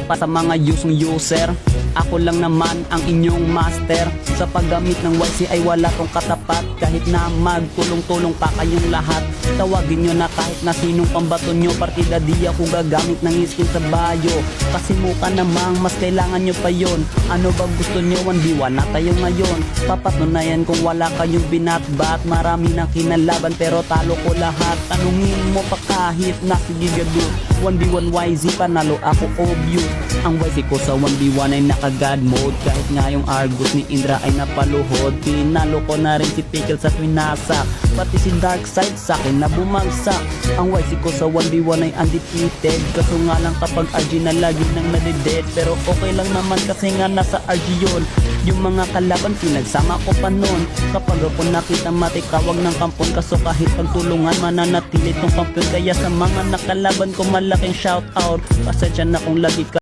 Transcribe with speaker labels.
Speaker 1: Pa sa mga user, ako lang naman ang inyong master. Sa paggamit ng YC ay wala tong katapat. Kahit na magtulong-tulong pa kayong lahat, tawagin nyo na kahit na sinong pambato nyo. Partida di ako gagamit ng skin sa bio, kasi mukha namang mas kailangan nyo pa yon. Ano ba gusto nyo? 1v1 na tayo ngayon. Papatunayan kung wala kayong binatbat. Marami nang kinalaban pero talo ko lahat. Tanungin mo pa kahit nasigigado. 1v1 YZ panalo ako obvious. Ang YC ko sa 1v1 ay naka-god mode. Kahit nga yung Argus ni Indra ay napaluhod. Pinalo ko na rin si Pickles at winasak. Pati si Darkseid sa akin na bumagsak. Ang YC ko sa 1v1 ay undefeated. Kaso nga lang kapag RG na lagi nang nadidead. Pero okay lang naman kasi nga nasa RG yun. Yung mga kalaban pinagsama ko pa nun. Kapag ako nakita matikawag ng kampon. Kaso kahit pagtulungan mananatili tong kampiyon. Kaya sa mga nakalaban ko malaking shoutout. Pasensya na kung lagi ka